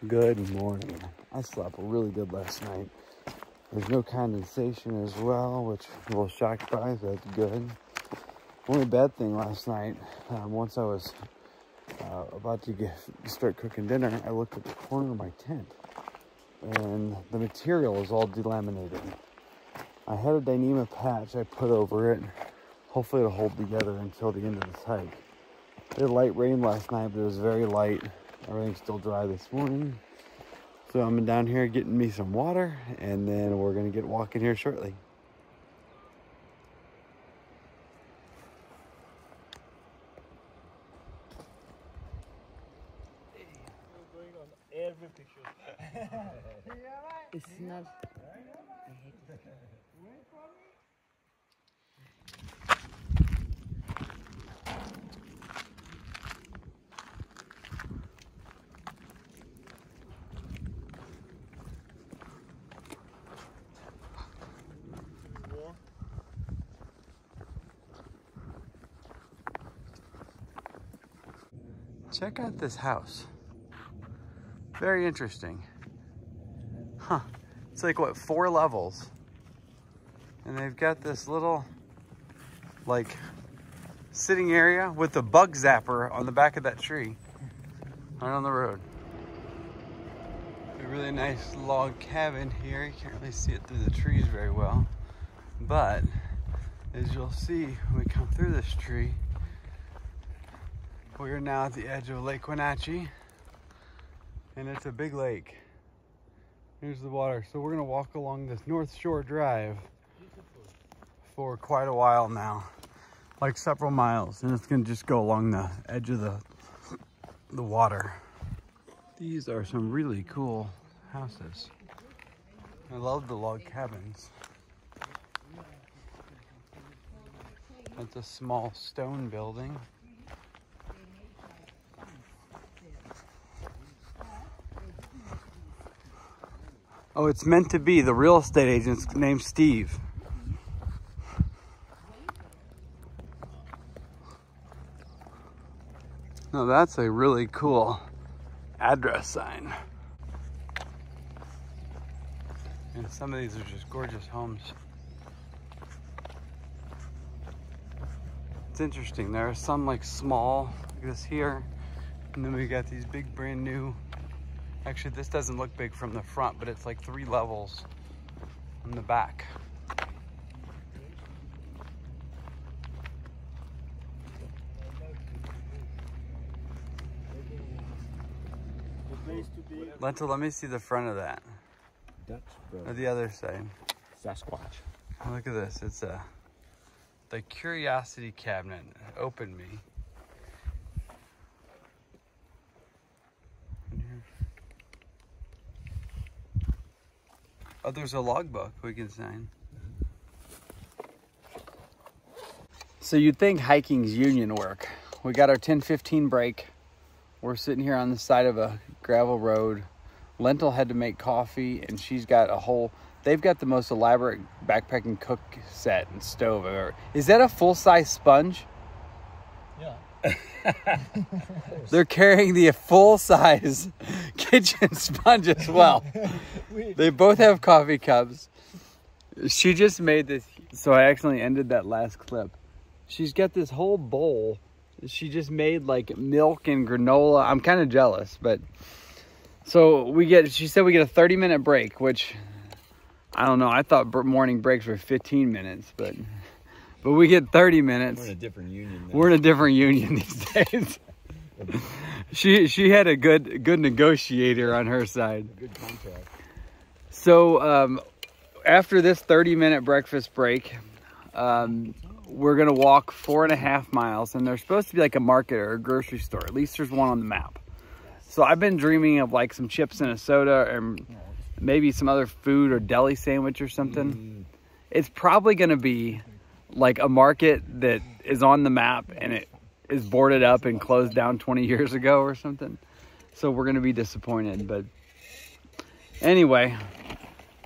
Good morning. I slept really good last night. There's no condensation as well, which I'm a little shocked by, so that's good. Only bad thing last night, once I was about to start cooking dinner, I looked at the corner of my tent, and the material is all delaminated. I had a Dyneema patch I put over it. Hopefully it'll hold together until the end of this hike. It had light rain last night, but it was very light. Everything's still dry this morning. So I'm down here getting me some water, and then we're gonna get walking here shortly. Every picture. It's not. Check out this house. Very interesting. Huh. It's like, what, 4 levels? And they've got this little, like, sitting area with the bug zapper on the back of that tree. Right on the road. A really nice log cabin here. You can't really see it through the trees very well. But, as you'll see when we come through this tree, we are now at the edge of Lake Wenatchee, and it's a big lake. Here's the water. So we're gonna walk along this North Shore Drive for quite a while now, like several miles, and it's gonna just go along the edge of the water. These are some really cool houses. I love the log cabins. That's a small stone building. Oh, it's meant to be. The real estate agent's named Steve. Now that's a really cool address sign. And some of these are just gorgeous homes. It's interesting. There are some like small, like this here. And then we got these big brand new. Actually, this doesn't look big from the front, but it's like 3 levels on the back. Let me see the front of that. Or the other side. Sasquatch. Look at this. It's the curiosity cabinet. Open me. Oh, there's a logbook we can sign. So you'd think hiking's union work. We got our 10:15 break. We're sitting here on the side of a gravel road. Lentil had to make coffee, and she's got a whole, they've got the most elaborate backpacking cook set and stove I've ever. Is that a full-size sponge? Yeah. They're carrying the full-size kitchen sponge as well. They both have coffee cups. She just made this, so I accidentally ended that last clip. She's got this whole bowl. She just made like milk and granola. I'm kind of jealous, but so she said we get a 30-minute break, which I don't know. I thought morning breaks were 15 minutes, but we get 30 minutes. We're in a different union now. We're in a different union these days. She had a good negotiator on her side. A good contract. So after this 30-minute breakfast break, we're gonna walk 4.5 miles, and there's supposed to be like a market or a grocery store. At least there's one on the map. So I've been dreaming of like some chips and a soda, and maybe some other food or deli sandwich or something. It's probably gonna be like a market that is on the map and it is boarded up and closed down 20 years ago or something. So we're gonna be disappointed. But anyway,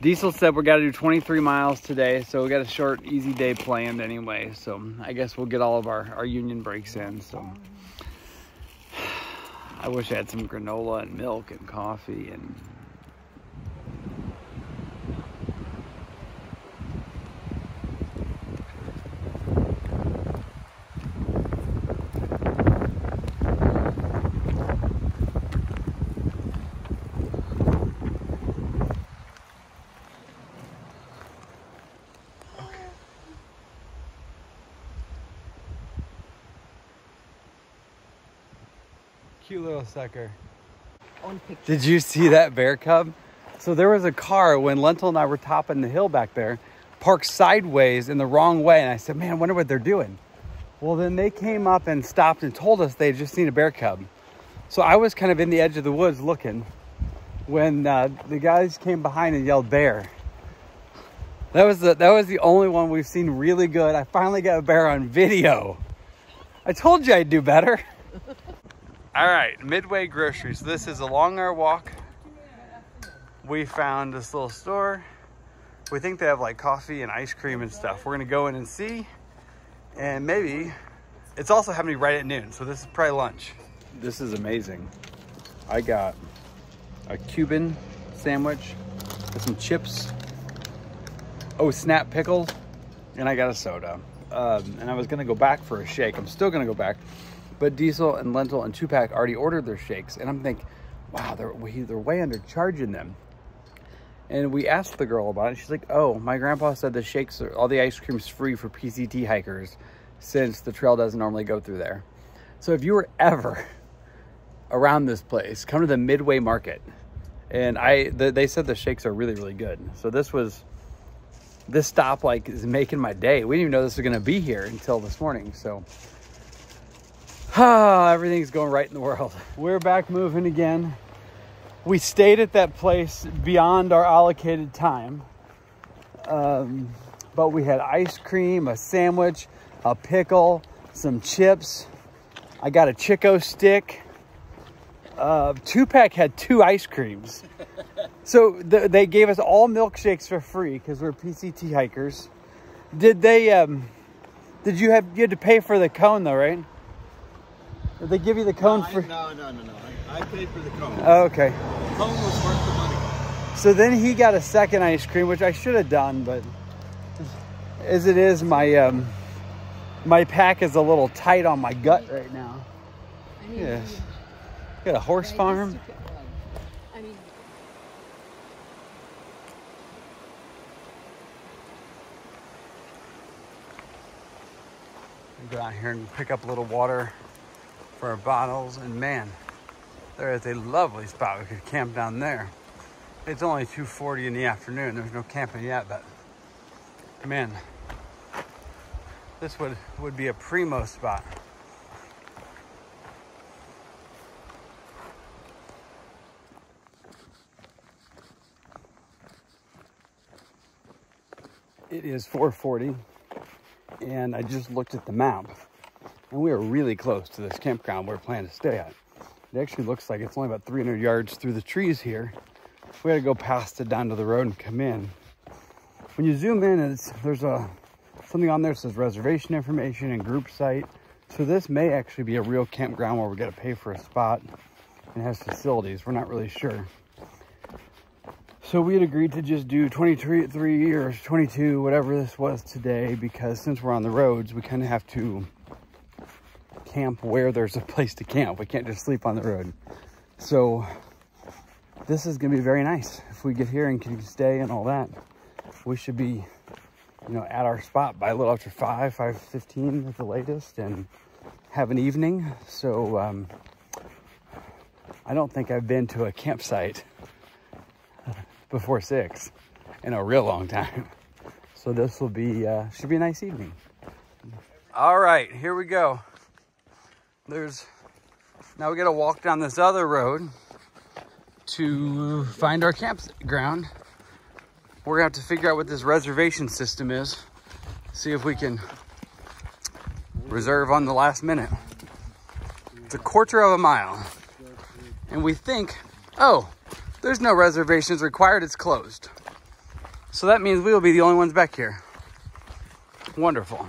Diesel said we got to do 23 miles today, so we got a short, easy day planned anyway. So I guess we'll get all of our union breaks in. So I wish I had some granola and milk and coffee and... Cute little sucker. Did you see that bear cub? So there was a car when Lentil and I were topping the hill back there, parked sideways in the wrong way. And I said, man, I wonder what they're doing. Well, then they came up and stopped and told us they had just seen a bear cub. So I was kind of in the edge of the woods looking when the guys came behind and yelled bear. That was the only one we've seen really good. I finally got a bear on video. I told you I'd do better. All right, Midway Grocery. So this is along our walk. We found this little store. We think they have like coffee and ice cream and stuff. We're gonna go in and see. And maybe, it's also happening right at noon. So this is probably lunch. This is amazing. I got a Cuban sandwich with some chips. Oh, snap pickles. And I got a soda. And I was gonna go back for a shake. I'm still gonna go back. But Diesel and Lentil and 2-Pack already ordered their shakes. And I'm thinking, wow, they're way undercharging them. And we asked the girl about it. She's like, oh, my grandpa said the shakes, all the ice cream's free for PCT hikers since the trail doesn't normally go through there. So if you were ever around this place, come to the Midway Market. And they said the shakes are really, really good. So this stop like is making my day. We didn't even know this was gonna be here until this morning. So everything's going right in the world. We're back moving again. We stayed at that place beyond our allocated time. But we had ice cream, a sandwich, a pickle, some chips. I got a Chico stick. 2-Pack had 2 ice creams. So they gave us all milkshakes for free because we're PCT hikers. Did they, you had to pay for the cone though, right? Did they give you the cone for? No. I paid for the cone. Oh, okay. The cone was worth the money. So then he got a second ice cream, which I should have done, but as it is, my pack is a little tight on my gut right now. Yes. Got a horse farm. Go out here and pick up a little water for our bottles, and man, there is a lovely spot. We could camp down there. It's only 2:40 in the afternoon. There's no camping yet, but man, this would be a primo spot. It is 4:40, and I just looked at the map, and we are really close to this campground we're planning to stay at. It actually looks like it's only about 300 yards through the trees here. We got to go past it down to the road and come in. When you zoom in, there's something on there that says reservation information and group site. So this may actually be a real campground where we got to pay for a spot and has facilities. We're not really sure. So we had agreed to just do 23 or 22, whatever this was today, because since we're on the roads, we kind of have to camp where there's a place to camp. We can't just sleep on the road. So this is gonna be very nice. If we get here and can stay and all that, we should be, at our spot by a little after 5:15 at the latest, and have an evening. So I don't think I've been to a campsite before 6 in a real long time. So this will be, should be a nice evening. All right, here we go. Now we got to walk down this other road to find our campground. We're gonna have to figure out what this reservation system is. See if we can reserve on the last minute. It's a 1/4 mile. And we think, oh, there's no reservations required, it's closed. So that means we will be the only ones back here. Wonderful.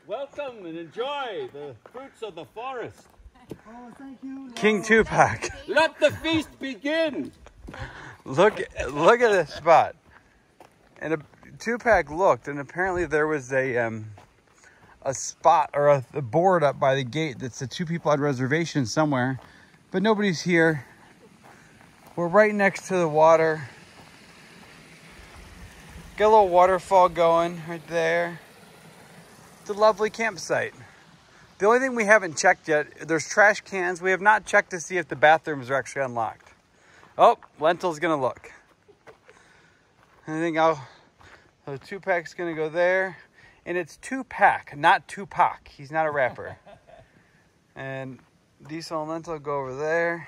Welcome and enjoy the fruits of the forest. King Tupac. Let the feast begin. Look at this spot. And Tupac looked, and apparently there was a spot or a board up by the gate that said 2 people had reservations somewhere, but nobody's here. We're right next to the water. Got a little waterfall going right there. It's a lovely campsite. The only thing we haven't checked yet, there's trash cans. We have not checked to see if the bathrooms are actually unlocked. Oh, Lentil's gonna look. I think so Tupac's gonna go there. And it's Tupac, not Tupac. He's not a rapper. And Diesel and Lentil go over there.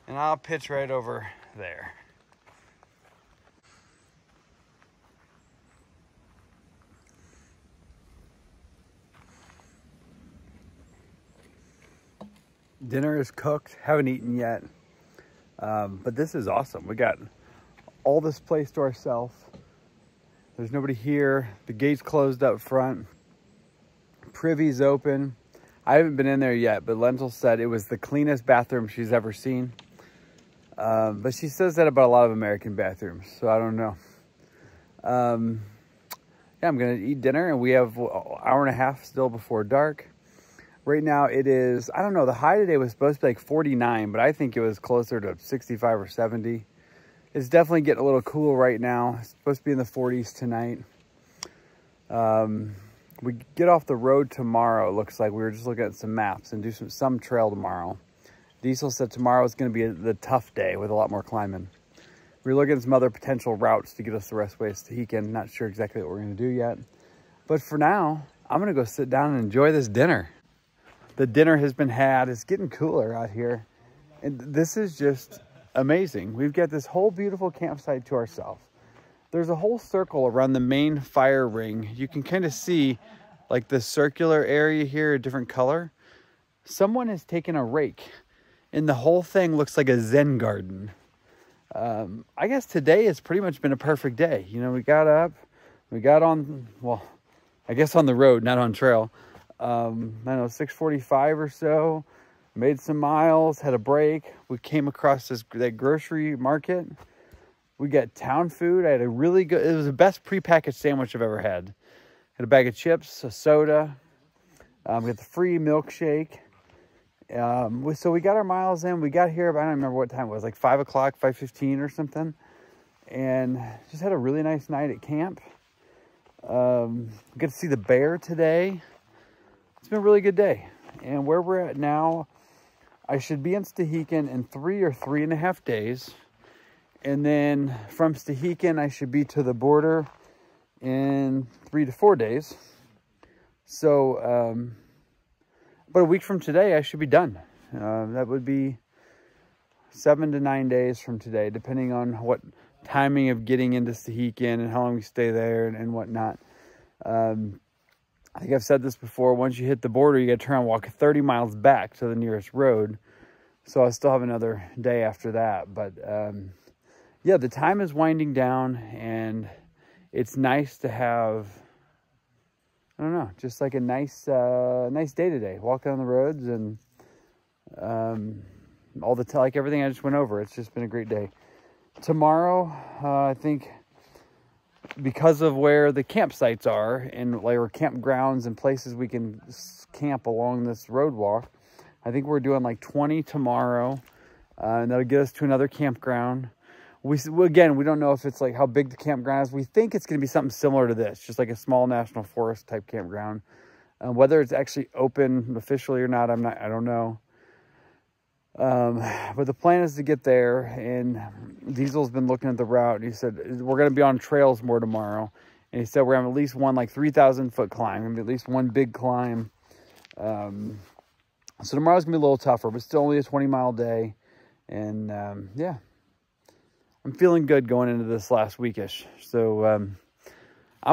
And I'll pitch right over there. Dinner is cooked. Haven't eaten yet. But this is awesome. We got all this place to ourselves. There's nobody here. The gate's closed up front. Privy's open. I haven't been in there yet, but Lentil said it was the cleanest bathroom she's ever seen. But she says that about a lot of American bathrooms, so I don't know. Yeah, I'm going to eat dinner, and we have an hour and a half still before dark. Right now it is, I don't know, the high today was supposed to be like 49, but I think it was closer to 65 or 70. It's definitely getting a little cool right now. It's supposed to be in the 40s tonight. We get off the road tomorrow. It looks like we were just looking at some maps and do some trail tomorrow. Diesel said tomorrow is going to be the tough day with a lot more climbing. We're looking at some other potential routes to get us the rest ways to Hekin. Not sure exactly what we're going to do yet. But for now, I'm going to go sit down and enjoy this dinner. The dinner has been had. It's getting cooler out here. And this is just amazing. We've got this whole beautiful campsite to ourselves. There's a whole circle around the main fire ring. You can kind of see like the circular area here, a different color. Someone has taken a rake and the whole thing looks like a Zen garden. I guess today has pretty much been a perfect day. You know, we got up, we got on, well, I guess on the road, not on trail. I don't know, 6:45 or so, made some miles, had a break. We came across that grocery market. We got town food. I had a really good, it was the best prepackaged sandwich I've ever had. Had a bag of chips, a soda, we got the free milkshake. So we got our miles in. We got here, but I don't remember what time it was, like 5 o'clock, 5:15 or something. And just had a really nice night at camp. We got to see the bear today. It's been a really good day. And where we're at now, I should be in Stehekin in 3 or 3.5 days. And then from Stehekin, I should be to the border in 3 to 4 days. So, about a week from today, I should be done. That would be 7 to 9 days from today, depending on what timing of getting into Stehekin and how long we stay there and whatnot. I think I've said this before. Once you hit the border, you got to turn and walk 30 miles back to the nearest road. So I still have another day after that. But yeah, the time is winding down, and it's nice to have, I don't know, just like a nice day today. Walking on the roads and like everything I just went over. It's just been a great day. Tomorrow, I think, because of where the campsites are and like our campgrounds and places we can camp along this road walk, I think we're doing like 20 tomorrow, and that'll get us to another campground. Again, we don't know if it's like how big the campground is. We think it's going to be something similar to this, just like a small national forest type campground. Whether it's actually open officially or not, I don't know. But the plan is to get there, and Diesel's been looking at the route, and he said we're going to be on trails more tomorrow. And he said we're having at least one like 3,000 foot climb, going to be at least one big climb. So tomorrow's going to be a little tougher, but still only a 20-mile day. And yeah, I'm feeling good going into this last weekish. So I'm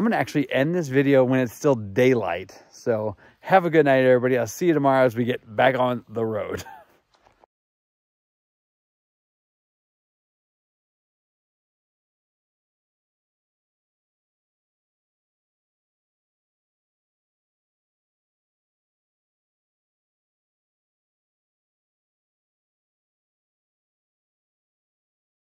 going to actually end this video when it's still daylight. So have a good night, everybody. I'll see you tomorrow as we get back on the road.